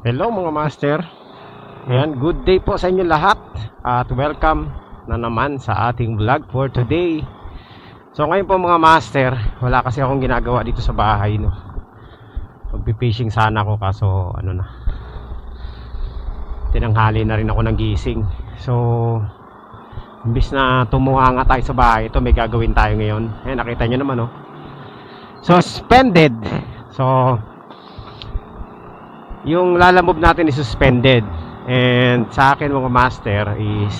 Hello mga master. Ayan, good day po sa inyo lahat. At welcome na naman sa ating vlog for today. So ngayon po mga master, wala kasi akong ginagawa dito sa bahay, no. Magpi-fishing sana ako kaso ano na, tinanghali na rin ako ng gising. So imbis na tumuhanga tayo sa bahay, ito may gagawin tayo ngayon. Ayan, nakita nyo naman, no. Suspended. So yung lalamove natin is suspended. And sa akin mga master is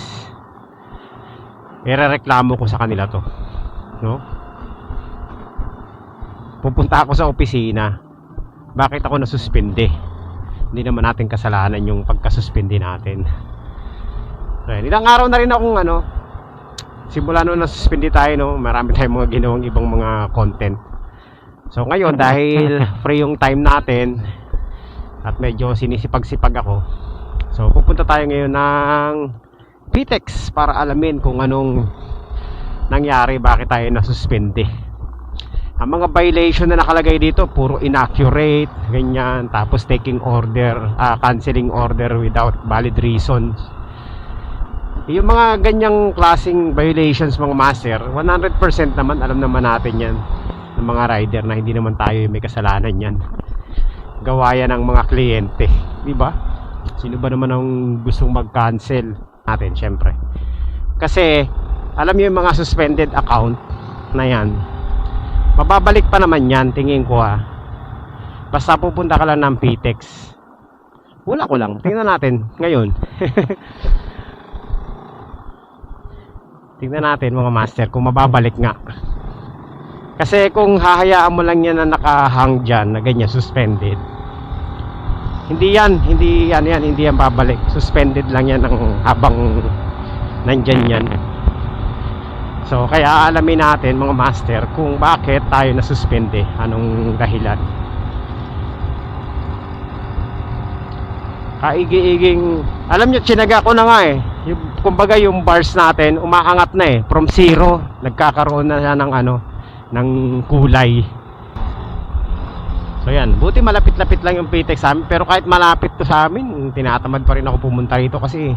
irereklamo ko sa kanila to, no? Pupunta ako sa opisina. Bakit ako nasuspende? Hindi naman natin kasalanan yung pagkasuspende natin. So, ilang araw na rin akong simula nung nasuspende tayo, no, marami tayong mga ginawang ibang mga content. So ngayon dahil free yung time natin at medyo sinisipag-sipag ako, so pupunta tayo ngayon ng PTEX para alamin kung anong nangyari, bakit tayo nasuspende. Ang mga violation na nakalagay dito puro inaccurate, ganyan, tapos taking order, canceling order without valid reasons. Yung mga ganyang klaseng violations mga master, 100% naman alam naman natin yan ng mga rider na hindi naman tayo may kasalanan yan. Gawa yan ng mga kliyente, di ba? Sino ba naman ang gustong mag-cancel natin, syempre. Kasi alam niyo yung mga suspended account na yan, mababalik pa naman yan, tingin ko ha. Basta pupunta ka lang ng PTEX. Wala ko lang, tingnan natin ngayon. Tingnan natin mga master kung mababalik nga. Kasi kung hahayaan mo lang yan na nakahang dyan na ganyan, suspended, hindi yan babalik. Suspended lang yan habang nandyan yan. So kaya alamin natin mga master kung bakit tayo nasuspende, anong dahilan. Kaigi-iging, alam nyo, tsinaga ko na nga kumbaga yung bars natin umaangat na from 0, nagkakaroon na siya ng kulay. So yan, buti malapit-lapit lang yung PTEX sa amin. Pero kahit malapit to sa amin, tinatamad pa rin ako pumunta rito kasi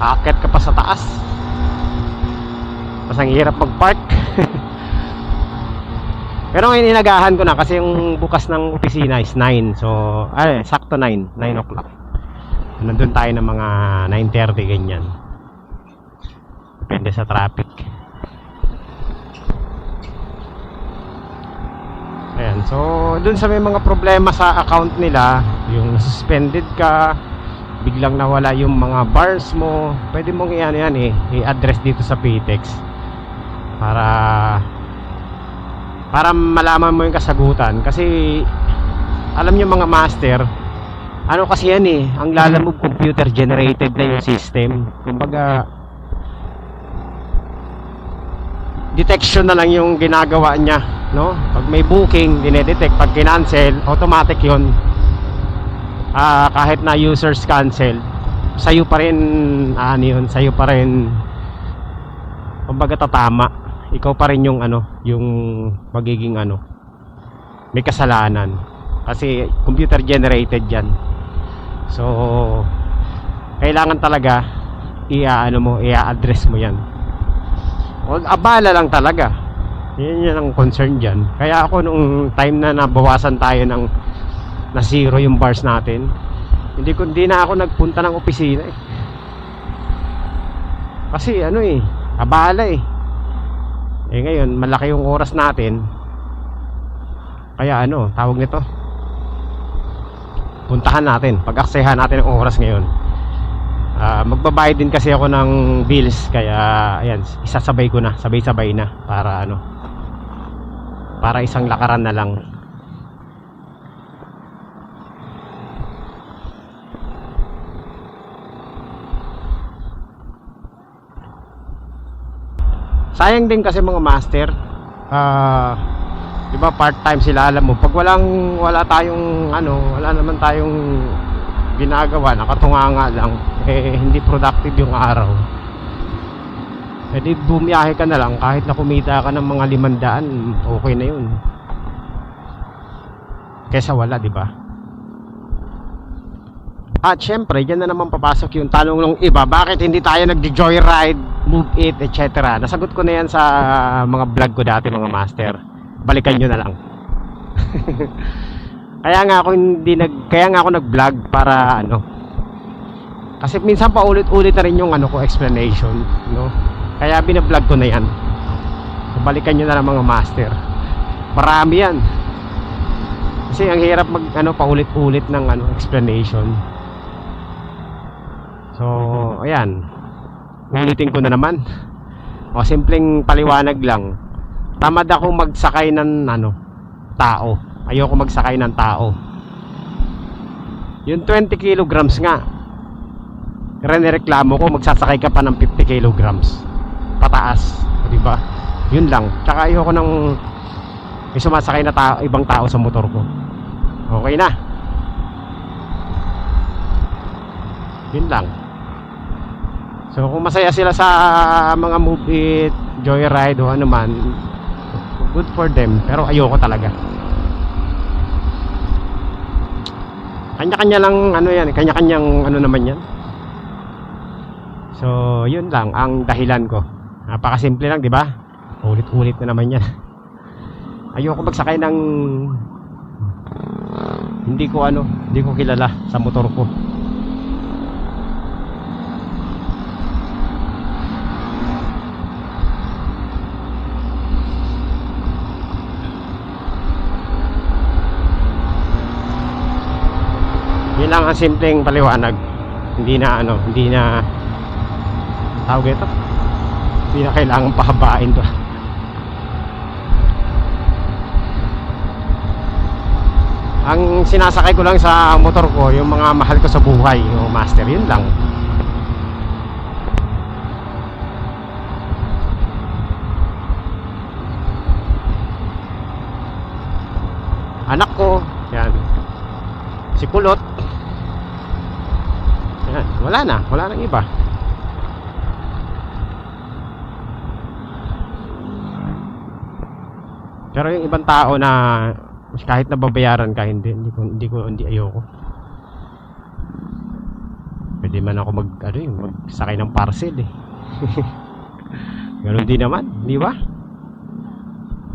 aakyat ka pa sa taas. Mas ang hirap mag-park. Pero ngayon inagahan ko na kasi yung bukas ng opisina is 9. So, sakto 9 o'clock. Nandun tayo ng mga 9:30 ganyan. Depende sa traffic. Ayan, so dun sa may mga problema sa account nila, yung suspended ka, biglang nawala yung mga bars mo, pwede mong i-address dito sa PTEX para malaman mo yung kasagutan. Kasi alam nyo mga master, kasi yan ang lalamove computer generated na yung system. Kumbaga detection na lang yung ginagawa niya, no? Pag may booking, dinedetect. Pag kinancel, automatic yun. Kahit na users cancel, sa'yo pa rin sa'yo pa rin, kumbaga tatama. Ikaw pa rin yung yung magiging may kasalanan kasi computer generated yan. So kailangan talaga i-address mo yan. Huwag abala lang talaga. Yan ang concern dyan. Kaya ako nung time na nabawasan tayo na 0 yung bars natin, hindi na ako nagpunta ng opisina kasi abala ngayon malaki yung oras natin. Kaya tawag nito, puntahan natin, pag-aksehan natin ang oras ngayon. Magbabayad din kasi ako ng bills, kaya ayan, isasabay ko na, sabay-sabay na para isang lakaran na lang. Sayang din kasi mga master, diba part-time sila, alam mo, pag wala naman tayong ginagawa, nakatunganga lang, hindi productive yung araw. Di bumiyahe ka na lang, kahit na kumita ka ng mga 500, okay na yun. kaysa wala, di ba? At syempre, dyan na naman papasok yung tanong ng iba, bakit hindi tayo nag-joyride, move it, etc. Nasagot ko na yan sa mga vlog ko dati, mga master. Balikan nyo na lang. Kaya nga ako nag-vlog para ano. Kasi minsan paulit-ulit na rin yung ano ko explanation, no? Kaya bina-vlog ko na yan. So, balikan nyo na lang, mga master. Marami yan. Kasi ang hirap mag ano paulit-ulit ng ano explanation. So, ayan. Ulitin ko na naman. O, simpleng paliwanag lang. Tamad ako magsakay ng ano, tao. Ayoko magsakay ng tao. Yung 20 kilograms nga, renereklamo ko, magsasakay ka pa ng 50 kilograms pataas, di ba? Yun lang. Tsaka ayoko nang may sumasakay na ibang tao sa motor ko. Okay na. Yun lang. So kung masaya sila sa mga move it, joyride o ano man, good for them. Pero ayoko talaga. Kanya-kanya lang ano yan, kanya-kanyang ano naman yan. So yun lang ang dahilan ko. Napakasimple lang, di ba? Ulit-ulit na naman yan. Ayoko magsakay ng hindi ko kilala sa motor ko. Yun lang ang simpleng paliwanag. Hindi na tawag ito. Hindi na kailangan pahabain to. Ang sinasakay ko lang sa motor ko yung mga mahal ko sa buhay, yung master, yun lang. Anak ko, yan. Si Kulot. Yan, wala nang iba. Pero yung ibang tao na kahit nababayaran ka, hindi ayoko. Pwede man ako magsakay ng parcel eh. Ganun din naman, di ba?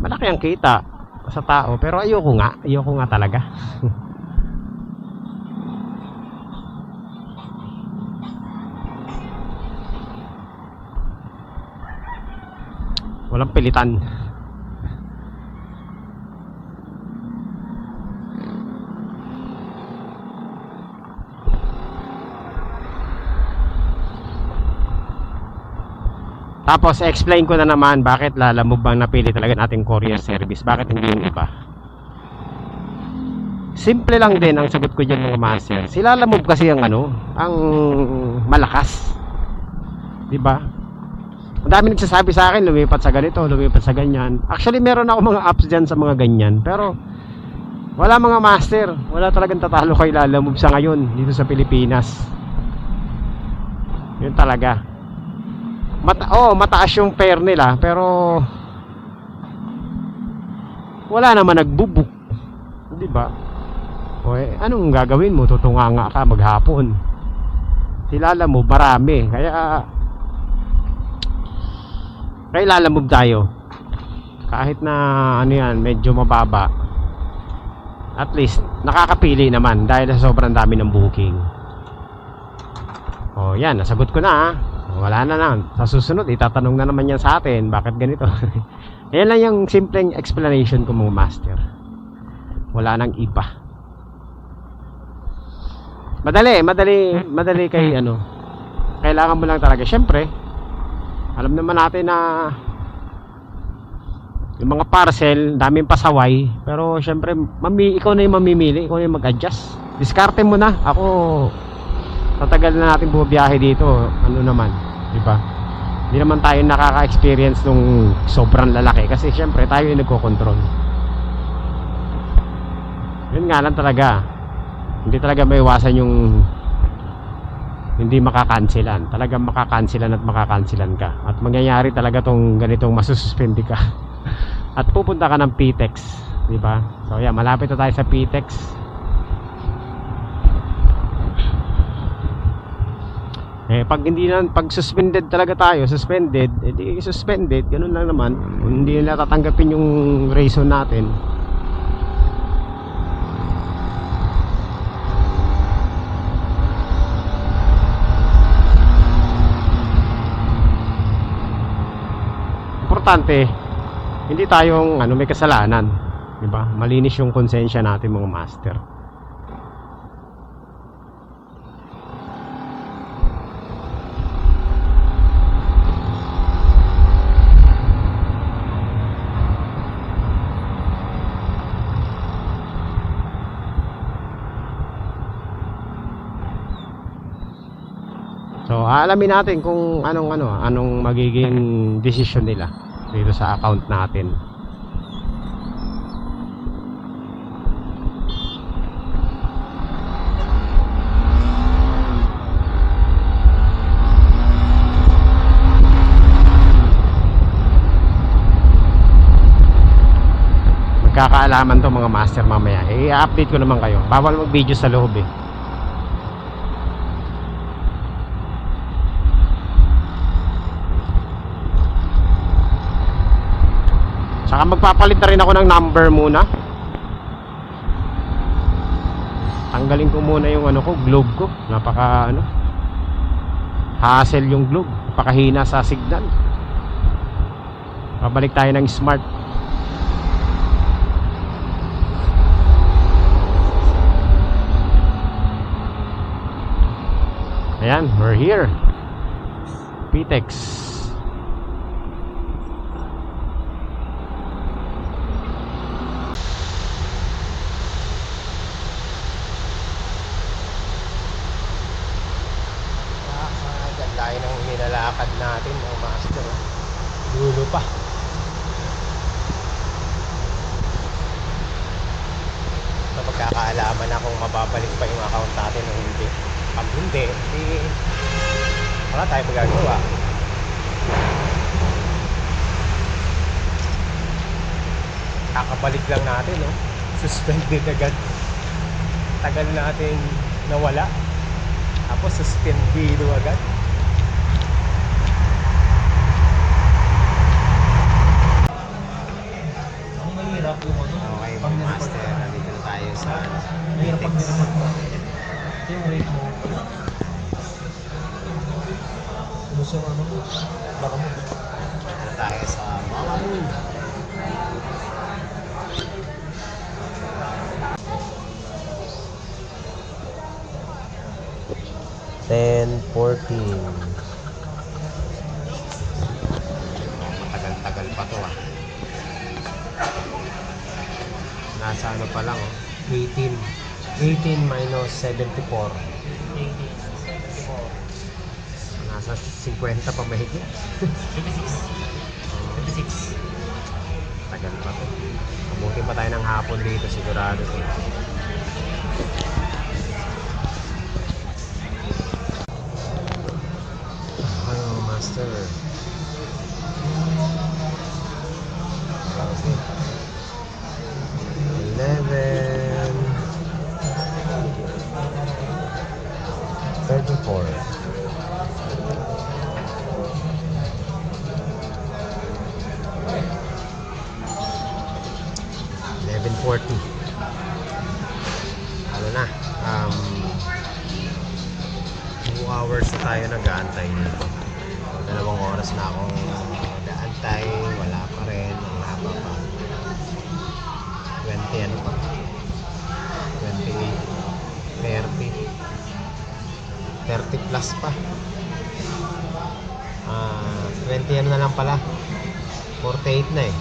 Malaki ang kita sa tao, pero ayoko nga talaga. Walang pilitan. Tapos explain ko na naman bakit Lalamove bang napili talaga nating courier service, bakit hindi yung iba. Simple lang din ang sagot ko diyan, mga master. Si Lalamove kasi ang ang malakas. 'Di ba? Ang dami nagsasabi sa akin, lumipat sa ganito, lumipat sa ganyan. Actually, meron ako mga apps diyan sa mga ganyan, pero wala, mga master. Wala talagang tatalo kay Lalamove sa ngayon dito sa Pilipinas. Yun talaga. Mataas yung fare nila, pero wala naman nagbubook, di ba? O anong gagawin mo? Tutunganga ka maghapon. Si Lalamove marami, kaya Lalamove tayo. Kahit na yan, medyo mababa, at least nakakapili naman dahil sa sobrang dami ng booking. Yan, nasagot ko na. Wala na. Sa susunod, itatanong na naman yan sa atin, bakit ganito? Yan lang yung simpleng explanation ko, mga master. Wala nang iba. Madali kay kailangan mo lang talaga. Syempre, alam naman natin na yung mga parcel, daming pasaway. Pero syempre, ikaw na yung mamimili, ikaw na yung mag-adjust. Diskarte mo na. Ako, tatagal na natin bumabiyahe dito. Di ba? Hindi naman tayo nakaka-experience nung sobrang lalaki, kasi syempre tayo yung nagko-control. Yun nga lang talaga. Hindi talaga maiwasan yung hindi makakansilan. Talagang makakansilan at makakansilan ka. At mangyayari talaga tong ganitong masususpendi ka. At pupunta ka ng PTEX. Di ba? So yeah, malapit na tayo sa PTEX. Pag suspended talaga tayo, edi suspended, ganun lang naman. Kung hindi nila tatanggapin yung reason natin. Importante, hindi tayong may kasalanan, 'di ba? Malinis yung konsensya natin mga master. So, aalamin natin kung anong magiging decision nila dito sa account natin. Magkakaalaman to mga master mamaya. I-update ko naman kayo. Bawal mag-video sa loob eh. Saka magpapalit na rin ako ng number muna. Tanggalin ko muna yung globe ko. Napaka hassle yung globe. Napakahina sa signal. Pabalik tayo ng smart. Ayan, we're here. PTEX. Layo ng nilalakad natin mga master. Dulo pa. So magkakaalaman na kung mababalik pa yung account natin o hindi. Pag hindi, wala tayong magagawa. Kakabalik lang natin, no? Suspended agad. Tagal natin nawala. Tapos suspendido agad. Okay mga master, nandito na tayo sa PTEX. Yung rate mo. Gusto mo baka mo. Nandito na tayo sa Mama Moon. Matagal-tagal pa to ah. Nasa pa lang 18 minus 74. Nasa 50 pa mahigit. 56. Tagal pa to. Mabuti pa tayo ng hapon dito sigurado. Hello master. Okay. 11 34 11:40. Na 2 hours na tayo nag-aantay dito. 2 oras na akong nag-aantay, wala pa rin, ang haba pa. 20 pa, 28, 30 plus pa. 20 na lang pala, 48 na eh.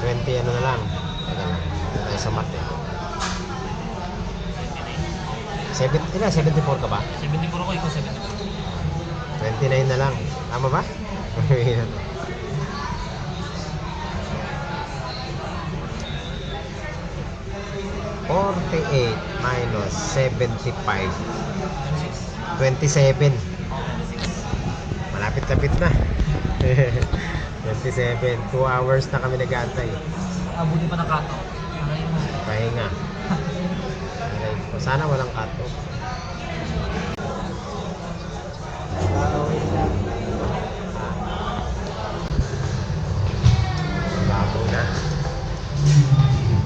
20 na lang. Teka lang, ito tayo sa mat eh. 74 ka ba? 74 ako, ikaw 74. 29 na lang. Tama ba? 48 minus 75. 27. Malapit-lapit na. 27. 2 hours na kami nag-aantay. abutin pa ng kato. Nakain mo. Pahinga. Sana walang cut-off. Bago na.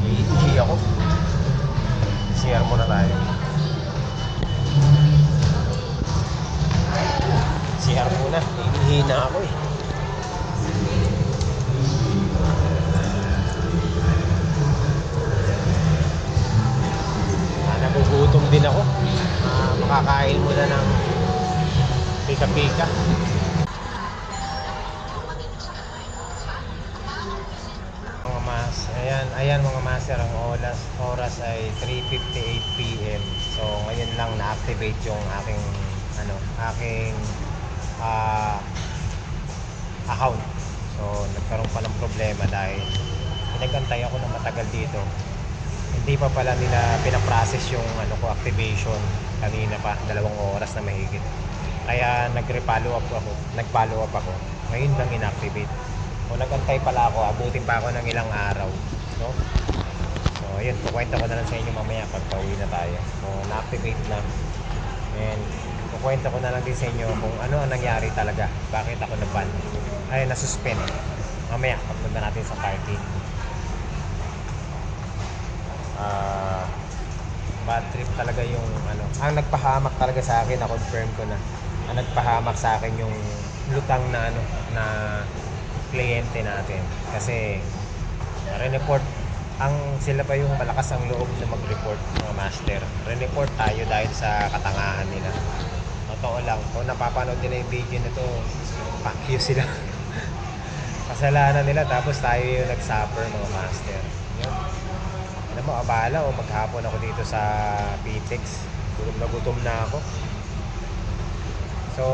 Iihi ako. CR muna tayo. CR muna. Iihi na ako eh. Nagugutom din ako. Makakain muna ng pika-pika. Mga mas, ayan mga master, ang oras ay 3:58 PM. So ngayon lang na-activate yung aking account. So nagkaroon pa ng problema dahil pinagantay ako ng matagal dito. Hindi pa pala nila pinaprocess yung activation kanina pa, 2 oras na mahigit. Kaya nagfollow up ako. Ngayon lang inactivate. O nagantay pala ako, abutin pa ako ng ilang araw, no? So ayun, kukwento ko na lang sa inyo mamaya pag pauwi na tayo. So na-activate na. And kukwento ko na lang din sa inyo kung ano ang nangyari talaga. Bakit ako na-ban? Ay, na-suspend. Mamaya pagpunta natin sa parking. Bad trip talaga yung ang nagpahamak talaga sa akin, na-confirm ko na ang nagpahamak sa akin yung lutang na na kliyente natin, kasi re-report sila pa yung malakas ang loob na mag-report, mga master. Re-report tayo dahil sa katangahan nila. Totoo lang, kung napapanood nila yung video na to, fuck you sila. Kasalanan nila, tapos tayo yung nag-suffer, mga master. Yun. Alam mo, abala o maghapon ako dito sa PTEX. Gutom na ako. So,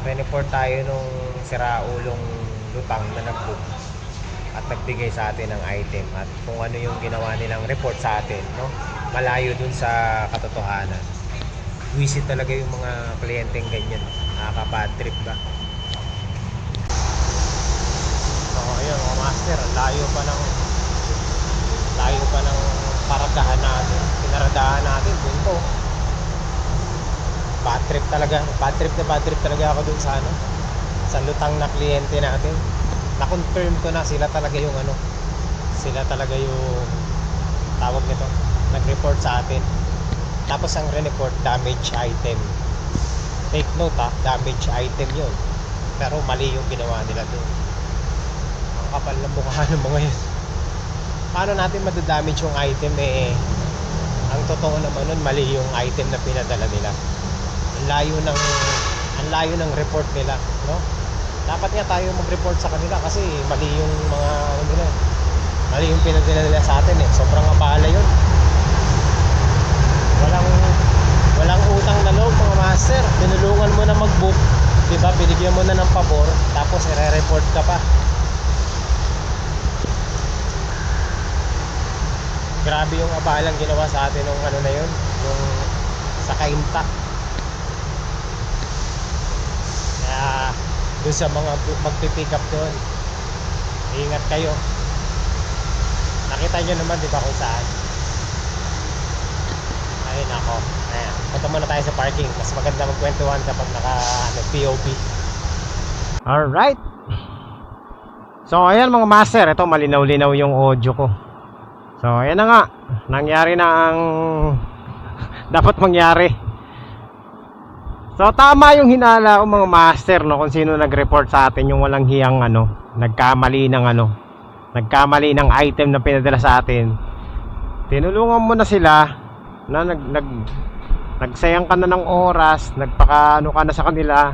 re-report tayo nung siraulong lutang na nag-book at nagbigay sa atin ng item, at kung ano yung ginawa nilang report sa atin, no? Malayo dun sa katotohanan. Wisit talaga yung mga kliyenteng ganyan. Nakaka-bad trip ba? So, ayun mga master, layo pa ng paradahan natin. Pinaradahan natin, dun po. Bad trip talaga ako dun sa sa lutang na kliyente natin. Na-confirm ko na sila talaga yung tawag nito, nag-report sa atin. Tapos ang re-report, damage item. Take note damage item yun. Pero mali yung ginawa nila doon. Ang kapal ng mukha ng mga yun. Paano natin madadamage yung item ang totoo naman nun, mali yung item na pinadala nila. Ang layo ng report nila, no? Dapat nga tayo mag-report sa kanila kasi mali yung mga mali yung pinadala nila sa atin Sobrang abala yun. Walang utang na loob, mga master. Tinulungan mo na mag-book, 'di ba? Binigyan mo na ng pabor, tapos i-report ka pa. Grabe yung abalang ginawa sa atin nung na yun, yung sa Kainta. Kaya doon sa mga magpipick up doon, ingat kayo. Nakita nyo naman, di ba, kung saan. Ayun ako. Ayan, punta muna tayo sa parking. Mas maganda magkwentuhan kapag naka-POV. Alright. So ayan mga master, ito malinaw-linaw yung audio ko. So ayan na nga, nangyari na ang dapat mangyari. So tama yung hinala ko, mga master, no, kung sino nag-report sa atin, yung walang hiyang nagkamali ng item na pinadala sa atin. Tinulungan mo na sila na nagsayang ka na ng oras, nagpaka ka na sa kanila,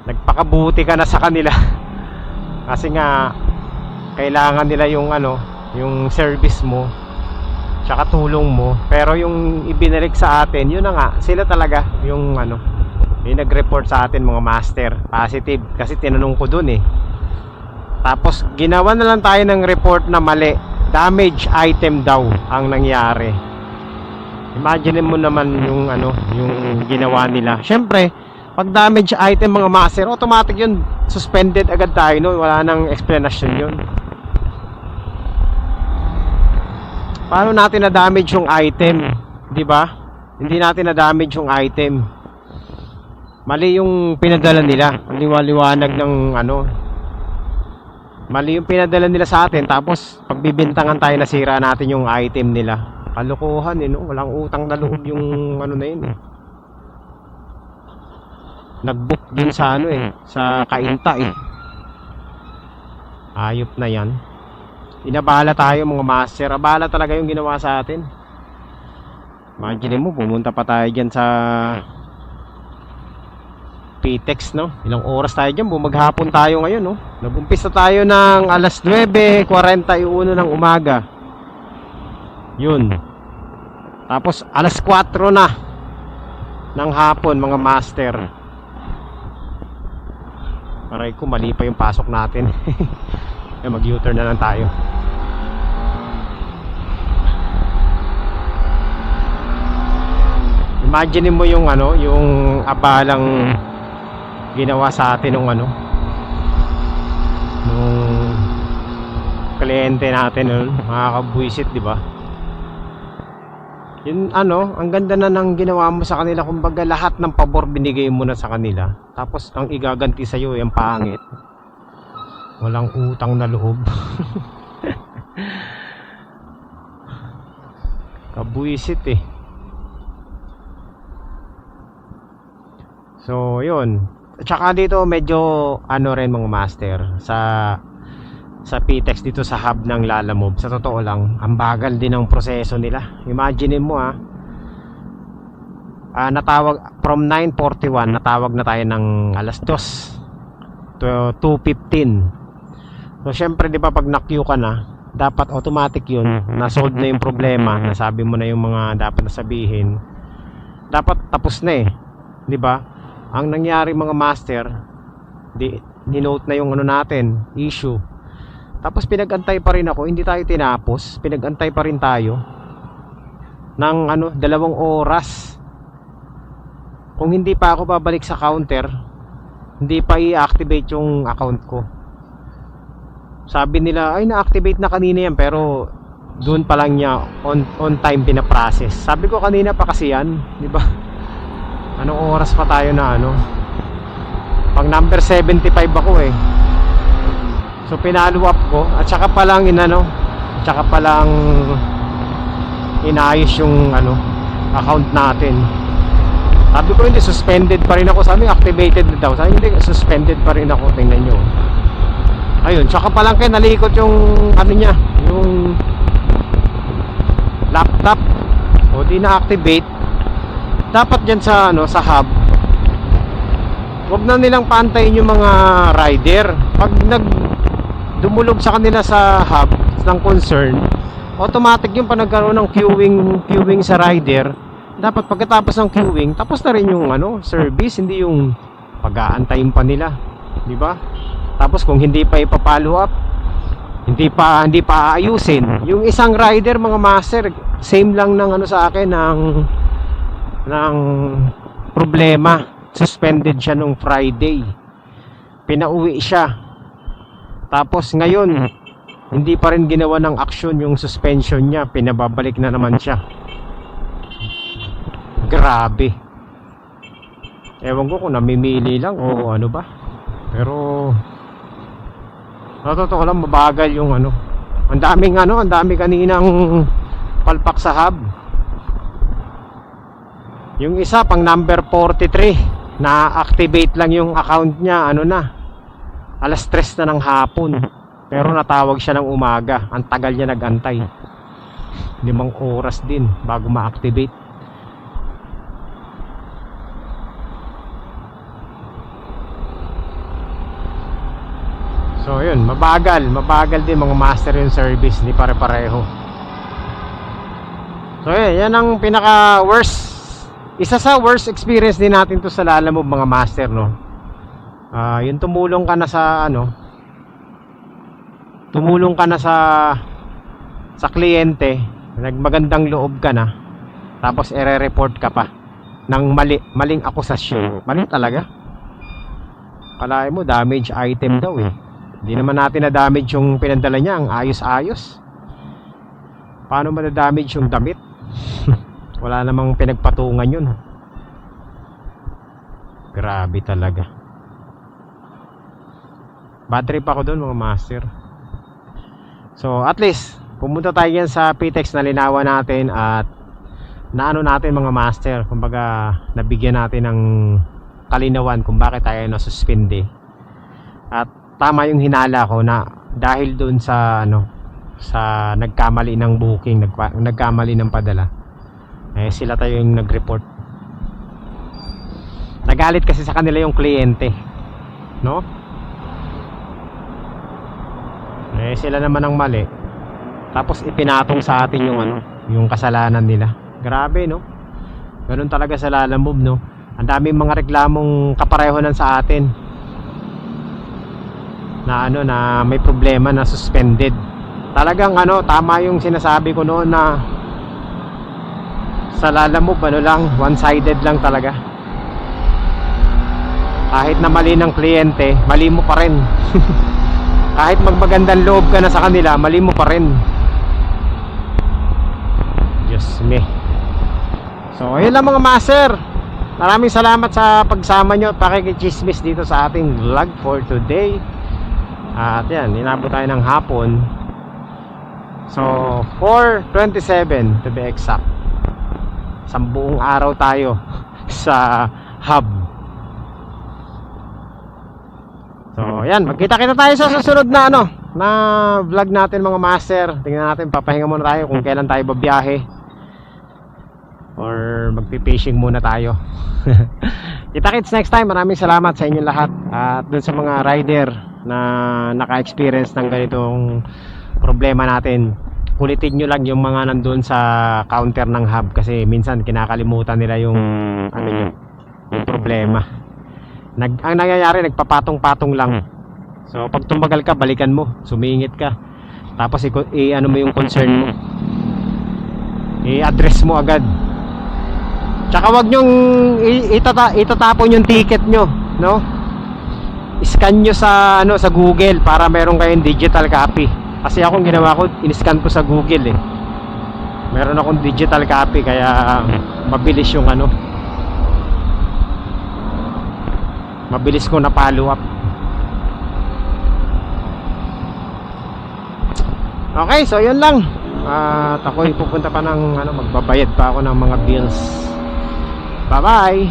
nagpakabuti ka na sa kanila. Kasi nga kailangan nila yung yung service mo tsaka tulong mo, pero yung ibinalik sa atin, yun na nga, sila talaga yung yung nag-report sa atin, mga master. Positive kasi tinanong ko dun tapos ginawa na lang tayo ng report na mali, damage item daw ang nangyari. Imagine mo naman yung yung ginawa nila. Syempre Pag damage item mga master, automatic yun, suspended agad tayo no, wala nang explanation yun. Paano natin na damage yung item, di ba? Hindi natin na damage yung item. Mali yung pinadala nila, liwanag ng ano. Mali yung pinadala nila sa atin, tapos pagbibintangan tayo, nasira natin yung item nila. Kalokohan eh, no? Walang utang na loob yung ano na yun eh. Nag-book din sa ano eh, sa Kainta eh. Ayop na yan. Inabala tayo mga master. Abala talaga yung ginawa sa atin. Imagine mo, pumunta pa tayo dyan sa PTEX, no? Ilang oras tayo dyan, bumaghapon tayo ngayon, no? Nag-umpisa tayo ng alas 9:41 ng umaga. Yun. Tapos alas 4 na ng hapon mga master. Aray ko, mali pa yung pasok natin. Mag U-turn na lang tayo. Imagine mo yung ano, yung abalang ginawa sa atin nung ano, nung kliyente natin nun, makakabwisit, di ba? Yun ano, ang ganda na ng ginawa mo sa kanila, kumbaga lahat ng pabor binigay mo na sa kanila. Tapos ang igaganti sa iyo yung pangit. Walang utang na loob. Kabwisit eh. So, yun. At saka dito medyo ano rin mga master sa PTEX dito sa hub ng Lalamove. Sa totoo lang, ang bagal din ng proseso nila. Imagine mo natawag from 9:41, natawag na tayo ng alas 2 to 2:15. So syempre 'di ba pag na-queue ka na, dapat automatic 'yun, na-solve na yung problema, nasabi mo na yung mga dapat na sabihin. Dapat tapos na 'di ba? Ang nangyari mga master, ni-note na yung ano natin, issue. Tapos pinag-antay pa rin ako, hindi tayo tinapos, pinag-antay pa rin tayo ng 2 oras. Kung hindi pa ako babalik sa counter, hindi pa i-activate yung account ko. Sabi nila, ay na-activate na kanina yan, pero doon pa lang niya on time pinaprocess. Sabi ko kanina pa kasi yan, di ba? Anong oras pa tayo na ano? Pag number 75 ako eh. So pinalo up ko at saka pa lang inayos yung account natin. Sabi ko hindi, suspended pa rin ako. Sabi activated na daw. Sabi hindi, suspended pa rin ako. Tingnan nyo. Ayun, saka pa lang kayo nalikot yung niya, yung laptop. O di na-activate. Dapat dyan sa hub, wag na nilang pantayin yung mga rider. Pag dumulog sa kanila sa hub ng concern, automatic yung panagkaroon ng queuing sa rider. Dapat pagkatapos ng queuing, tapos na rin yung service, hindi yung pag-aantayin pa nila, di ba? Tapos kung hindi pa ipa-follow up, hindi pa aayusin. Yung isang rider mga master, same lang ng sa akin ng problema. Suspended siya nung Friday. Pinauwi siya. Tapos ngayon, hindi pa rin ginawa ng aksyon yung suspension niya. Pinababalik na naman siya. Grabe. Ewan ko kung namimili lang o ano ba. Pero totoo lang, mabagal yung Ang dami kaninang palpak sa hub. Yung isa pang number 43, na-activate lang yung account niya alas 3 na ng hapon. Pero natawag siya ng umaga. Ang tagal niya nagantay. 5 oras din bago ma-activate. So yun, mabagal din mga master yung service, hindi pare-pareho. So yan ang pinaka worst. Isa sa worst experience din natin to sa Lalamove mga master, no. Yung tumulong ka na sa kliyente, nagmagandang loob ka na, tapos ire-report ka pa. ng maling akusasyon. Mali talaga. Kalahin mo, damage item daw eh. Hindi naman natin na-damage yung pinadala niya, ang ayos-ayos. Paano ma-damage yung damit? Wala namang pinagpatungan yun. Grabe talaga. Bad trip ako doon mga master. So at least pumunta tayo yan sa PTEX na linawan natin at naano natin mga master. Kumbaga nabigyan natin ng kalinawan kung bakit tayo nasuspende. At tama yung hinala ko na dahil doon sa sa nagkamali ng booking, nagkamali ng padala. Eh sila tayo yung nag-report. Nagalit kasi sa kanila yung kliyente, no? Eh sila naman ang mali. Tapos ipinatong sa atin yung yung kasalanan nila. Grabe, no? Ganun talaga sa Lalamove, no? Ang daming mga reklamong kaparehonan sa atin. Na na may problema na suspended. Talagang tama yung sinasabi ko noon na sa Lalamove lang, one-sided lang talaga. Kahit na mali ng kliyente, mali mo pa rin. Kahit magmagandang loob ka na sa kanila, mali mo pa rin. Diyos me. So ayun lang mga master. Maraming salamat sa pagsama nyo at pakikichismis dito sa ating vlog for today. At yan, inabot tayo ng hapon. So 4:27 to be exact. Isang buong araw tayo sa hub. So yan, magkita-kita tayo sa susunod na na vlog natin mga master. Tingnan natin, papahinga muna tayo kung kailan tayo babiyahe or magpi-fishing muna tayo. Kita-kits next time. Maraming salamat sa inyong lahat. At dun sa mga rider na naka-experience ng ganitong problema natin, kulitin nyo lang yung mga nandun sa counter ng hub kasi minsan kinakalimutan nila yung yung problema. Ang nangyayari, nagpapatong-patong lang. So pag tumagal ka, balikan mo, sumingit ka. Tapos ano mo yung concern mo, i-address mo agad. Tsaka wag nyong itatapon yung ticket nyo, no? I-scan nyo sa sa Google para meron kayong digital copy. Kasi akong ginawa ko, in-scan ko sa Google eh. Meron akong digital copy kaya mabilis yung mabilis ko na follow up. Okay, so yun lang. At ako'y pupunta pa ng magbabayad pa ako ng mga bills. Bye bye.